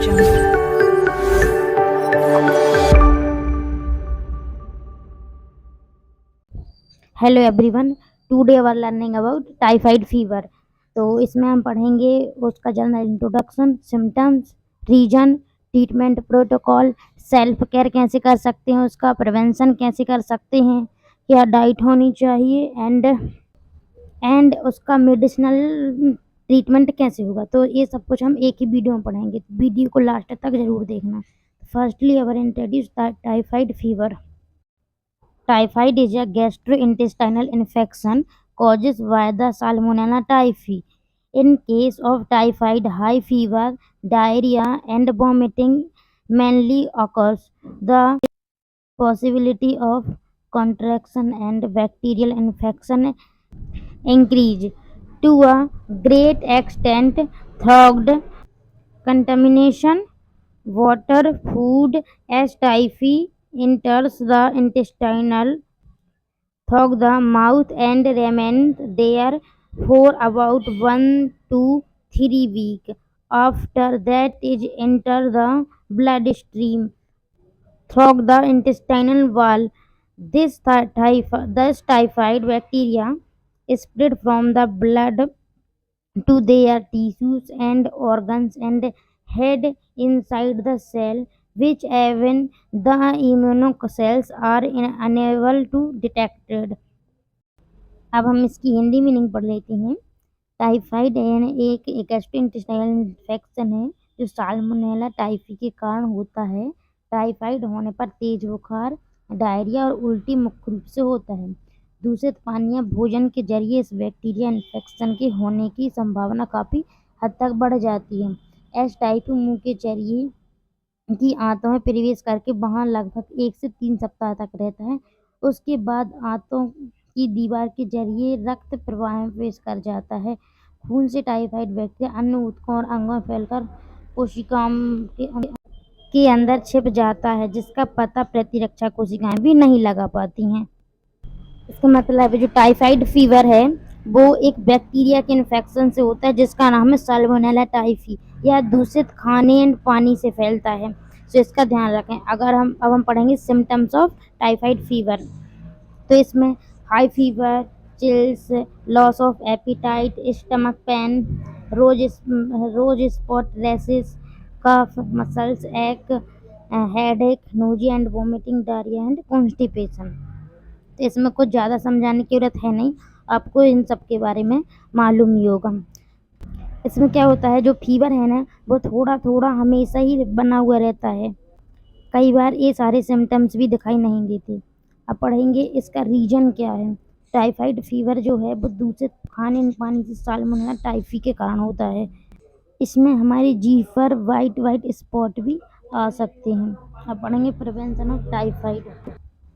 jungle. Hello everyone, today our learning about typhoid fever. तो इसमें हम पढ़ेंगे उसका general introduction, symptoms, reason, treatment protocol, self care कैसे कर सकते हैं, उसका प्रिवेंशन कैसे कर सकते हैं, क्या डाइट होनी चाहिए एंड उसका मेडिसिनल ट्रीटमेंट कैसे होगा। तो ये सब कुछ हम एक ही वीडियो में पढ़ेंगे, तो वीडियो को लास्ट तक जरूर देखना। Firstly our introduce typhoid fever. Typhoid is a gastrointestinal infection caused by the Salmonella typhi. In case of typhoid, high fever, diarrhea, and vomiting mainly occurs. The possibility of contraction and bacterial infection increase to a great extent through contamination, water, food, as typhi enters the intestinal through the mouth and remains there for about 1 to 3 weeks. After that, it enters the bloodstream through the intestinal wall. This typhoid bacteria spread from the blood to their tissues and organs and head inside the cell, which even the immune cells are unable to detect. अब हम इसकी Hindi meaning पढ़ लेते हैं। Typhoid एक gastrointestinal infection है जो salmonella typhi के कारण होता है। टाइफाइड होने पर तेज बुखार, डायरिया और उल्टी मुख्य रूप से होता है। दूषित पानी या भोजन के जरिए इस बैक्टीरिया इन्फेक्शन के होने की संभावना काफ़ी हद तक बढ़ जाती है। एस टाइफी मुंह के जरिए की आंतों में प्रवेश करके वहां लगभग 1 से 3 सप्ताह तक रहता है। उसके बाद आंतों की दीवार के जरिए रक्त प्रवाह में प्रवेश कर जाता है। खून से टाइफाइड बैक्टीरिया अन्य ऊतकों और अंगों में फैलकर कोशिकाओं के अंदर छिप जाता है, जिसका पता प्रतिरक्षा कोशिकाएं भी नहीं लगा पाती हैं। इसका मतलब है जो टाइफाइड फीवर है वो एक बैक्टीरिया के इन्फेक्शन से होता है जिसका नाम है साल्मोनेला टाइफी। यह दूषित खाने एंड पानी से फैलता है, तो इसका ध्यान रखें। अब हम पढ़ेंगे सिम्टम्स ऑफ टाइफाइड फीवर। तो इसमें high fever, chills, loss of appetite, stomach pain, rose spot rashes, cough, muscles ache, headache, nausea and vomiting, diarrhoea and constipation. तो इसमें कुछ ज़्यादा समझाने की जरूरत है नहीं, आपको इन सब के बारे में मालूम ही होगा। इसमें क्या होता है, जो फीवर है ना वो थोड़ा थोड़ा हमेशा ही बना हुआ रहता है, कई बार ये सारे सिम्टम्स भी दिखाई नहीं देते। अब पढ़ेंगे इसका रीजन क्या है। टाइफाइड फीवर जो है वो दूषित खाने पानी से साल्मोनेला टाइफी के कारण होता है। इसमें हमारी जीभ पर वाइट स्पॉट भी आ सकते हैं। अब पढ़ेंगे प्रिवेंशन ऑफ टाइफाइड,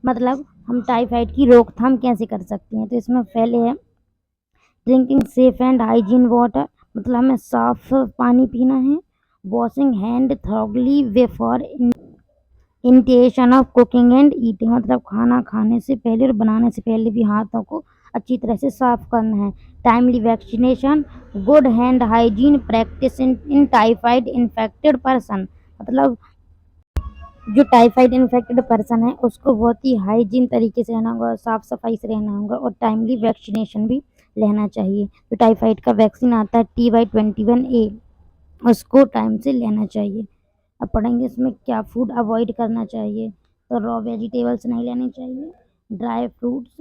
मतलब हम टाइफाइड की रोकथाम कैसे कर सकते हैं। तो इसमें पहले है drinking safe and hygiene water, मतलब हमें साफ पानी पीना है। Washing hand thoroughly before intention of cooking and eating, मतलब खाना खाने से पहले और बनाने से पहले भी हाथों को अच्छी तरह से साफ करना है। Timely vaccination, good hand hygiene practice in typhoid infected person, मतलब जो टाइफाइड इन्फेक्टेड पर्सन है उसको बहुत ही हाइजीन तरीके से रहना होगा, साफ सफाई से रहना होगा और टाइमली वैक्सीनेशन भी लेना चाहिए। तो टाइफाइड का वैक्सीन आता है TY21A, उसको टाइम से लेना चाहिए। अब पढ़ेंगे इसमें क्या फूड अवॉइड करना चाहिए। तो रॉ वेजिटेबल्स नहीं लेने चाहिए, dry fruits,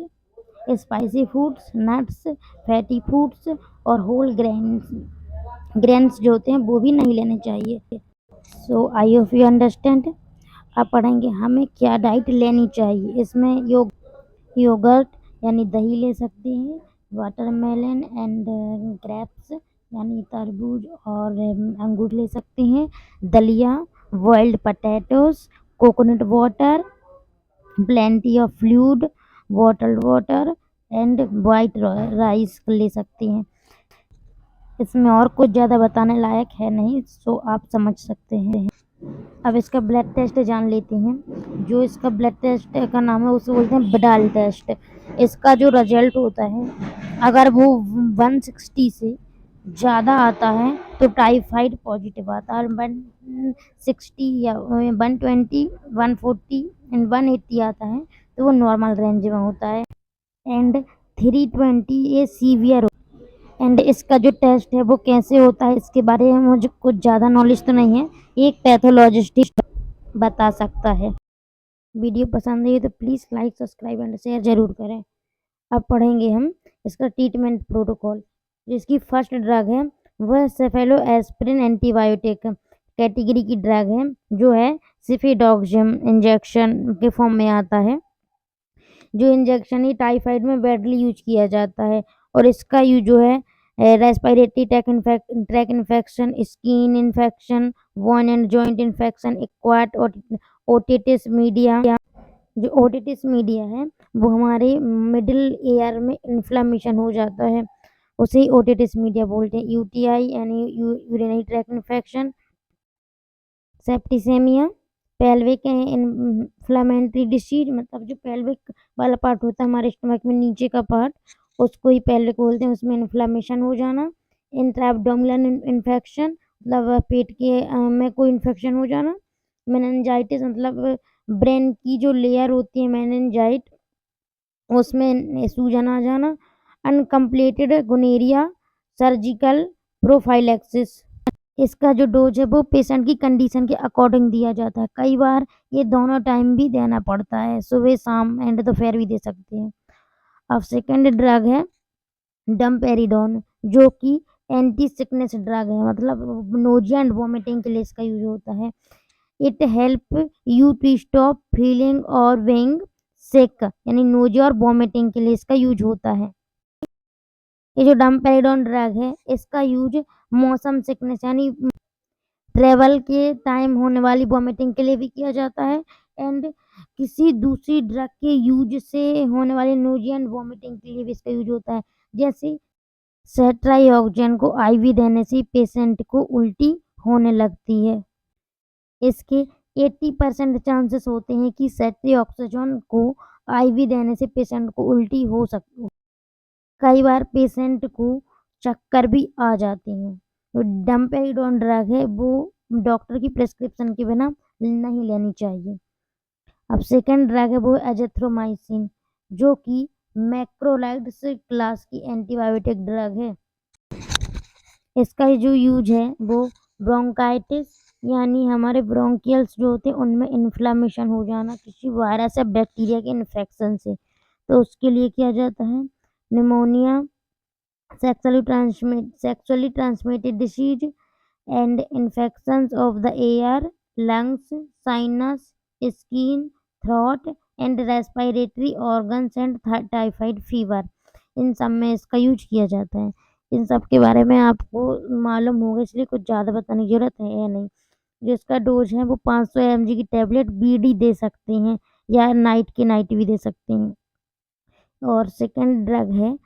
spicy foods, nuts, fatty foods और होल ग्रेन्स जो होते हैं वो भी नहीं लेने चाहिए। सो आई होप यू अंडरस्टैंड। अब पढ़ेंगे हमें क्या डाइट लेनी चाहिए। इसमें योगर्ट यानी दही ले सकते हैं, वाटरमेलन एंड ग्रेप्स यानी तरबूज और अंगूर ले सकते हैं, दलिया, boiled potatoes, coconut water, plenty of fluid, bottled water and white rice ले सकते हैं। इसमें और कुछ ज़्यादा बताने लायक है नहीं, सो आप समझ सकते हैं। अब इसका ब्लड टेस्ट जान लेते हैं। जो इसका ब्लड टेस्ट का नाम है उसे बोलते हैं बडाल टेस्ट। इसका जो रिजल्ट होता है, अगर वो 160 से ज़्यादा आता है तो टाइफाइड पॉजिटिव आता है, और 160 या 120, 140 एंड 180 आता है तो वो नॉर्मल रेंज में होता है, एंड 320 ये सीवियर। एंड इसका जो टेस्ट है वो कैसे होता है इसके बारे में मुझे कुछ ज़्यादा नॉलेज तो नहीं है, एक पैथोलॉजिस्ट ही बता सकता है। वीडियो पसंद आई तो please like subscribe and share ज़रूर करें। अब पढ़ेंगे हम इसका ट्रीटमेंट प्रोटोकॉल। जिसकी फर्स्ट ड्रग है वह सेफेलोएस्पिरिन एंटीबायोटिक कैटेगरी की ड्रग है, जो है सिफिडोक्सिम इंजेक्शन के फॉर्म में आता है, जो इंजेक्शन ही टाइफाइड में बैडली यूज किया जाता है। और इसका यूज जो है respiratory tract infection, skin infection, bone and joint infection, acute otitis media. जो ओटिटिस मीडिया है वो हमारे मिडिल एयर में इन्फ्लामेशन हो जाता है, उसे ही ओटिटिस मीडिया बोलते हैं। यूटीआई यानी urinary track infection, septicaemia, pelvic inflammatory disease, मतलब जो पेल्विक वाला पार्ट होता है हमारे स्टमक में नीचे का पार्ट, उसको ही पेल्विक बोलते हैं, उसमें इन्फ्लेमेशन हो जाना। इंट्रा एब्डोमिनल इन्फेक्शन, मतलब पेट के में कोई इन्फेक्शन हो जाना। मेनिंजाइटिस, मतलब ब्रेन की जो लेयर होती है मेनिंजाइट, उसमें सूजन आ जाना। Uncomplicated gonorrhea, surgical prophylaxis. इसका जो डोज है वो पेशेंट की कंडीशन के अकॉर्डिंग दिया जाता है, कई बार ये दोनों टाइम भी देना पड़ता है, सुबह शाम एंड दोपहर भी दे सकते हैं। अब सेकंड ड्रग है डम्पेरिडोन, जो कि एंटी सिकनेस ड्रग है, मतलब नोजिया एंड वॉमिटिंग के लिए इसका यूज होता है। It help you to stop feeling और बीइंग सिक, यानी नोजिया और वॉमिटिंग के लिए इसका यूज होता है। ये जो डम्पेरिडोन ड्रग है इसका यूज मौसम सिकनेस यानी ट्रेवल के टाइम होने वाली वॉमिटिंग के लिए भी किया जाता है, एंड किसी दूसरी ड्रग के यूज से होने वाली नोजिया एंड वॉमिटिंग के लिए भी इसका यूज होता है। जैसे सेट्राइऑक्सिन को आईवी देने से पेशेंट को उल्टी होने लगती है। इसके 80% चांसेस होते हैं कि सेट्राइऑक्सिन को आईवी देने से पेशेंट को उल्टी हो सकती है। कई बार पेशेंट को चक्कर भी आ जाते हैं। तो डम्पेरिडोन ड्रग है वो डॉक्टर की प्रिस्क्रिप्शन के बिना नहीं लेनी चाहिए। अब सेकंड ड्रग है वो एजिथ्रोमाइसिन, जो कि मैक्रोलाइड्स क्लास की एंटीबायोटिक ड्रग है। इसका जो यूज है वो ब्रोंकाइटिस, यानी हमारे ब्रोंकियल्स जो होते हैं उनमें इन्फ्लामेशन हो जाना किसी वायरस या बैक्टीरिया के इन्फेक्शन से, तो उसके लिए किया जाता है। Pneumonia, sexually transmitted disease and infections of the air, lungs, sinus, skin, throat and respiratory organs and typhoid fever, इन सब में इसका यूज किया जाता है। इन सब के बारे में आपको मालूम होगा इसलिए कुछ ज़्यादा बताने की ज़रूरत है या नहीं। जो इसका डोज है वो 500 mg की टैबलेट बीडी दे सकते हैं या नाइट के नाइट भी दे सकते हैं। और सेकंड ड्रग है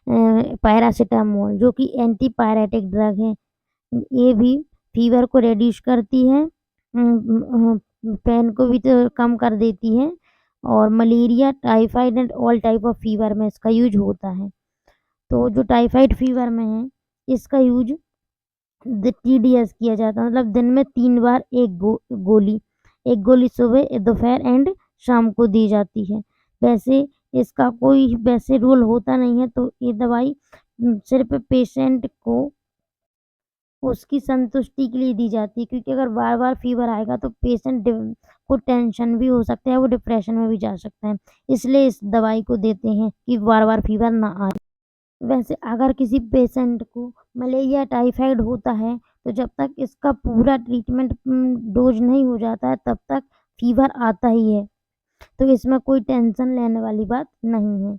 पैरासीटामोल, जो कि एंटी पायरेटिक ड्रग है। ये भी फीवर को रिड्यूस करती है, पेन को भी तो कम कर देती है, और malaria, typhoid and all type of fever में इसका यूज होता है। तो जो टाइफाइड फीवर में है इसका यूज टीडीएस किया जाता है, मतलब दिन में 3 बार एक गोली, एक गोली सुबह, दोपहर एंड शाम को दी जाती है। वैसे इसका कोई वैसे रूल होता नहीं है, तो ये दवाई सिर्फ पेशेंट को उसकी संतुष्टि के लिए दी जाती है, क्योंकि अगर बार बार फीवर आएगा तो पेशेंट को टेंशन भी हो सकता है, वो डिप्रेशन में भी जा सकता है, इसलिए इस दवाई को देते हैं कि बार बार फीवर ना आए। वैसे अगर किसी पेशेंट को मलेरिया टाइफाइड होता है तो जब तक इसका पूरा ट्रीटमेंट डोज नहीं हो जाता है तब तक फीवर आता ही है, तो इसमें कोई टेंशन लेने वाली बात नहीं है।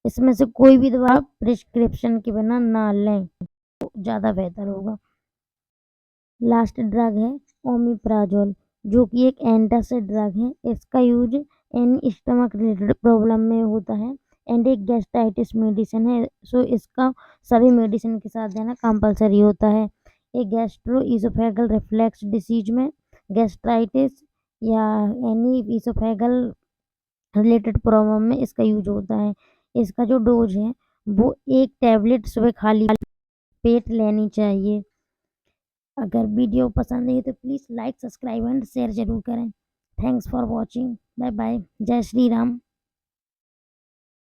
इसमें से कोई भी दवा प्रिस्क्रिप्शन के बिना ना लें तो ज़्यादा बेहतर होगा। लास्ट ड्रग है ओमिप्राजोल, जो कि एक एंटासिड ड्रग है। इसका use any stomach related problem में होता है, एंड एक गैस्ट्राइटिस मेडिसिन है, सो इसका सभी मेडिसिन के साथ देना कंपलसरी होता है। एक गैस्ट्रो ईसोफेगल रिफ्लेक्स डिसीज में, गैस्ट्राइटिस या एनी ईसोफेगल रिलेटेड प्रॉब्लम में इसका यूज होता है। इसका जो डोज है वो एक टैबलेट सुबह खाली पेट लेनी चाहिए। अगर वीडियो पसंद आई तो please like, subscribe and share ज़रूर करें। Thanks for watching. Bye bye. जय श्री राम।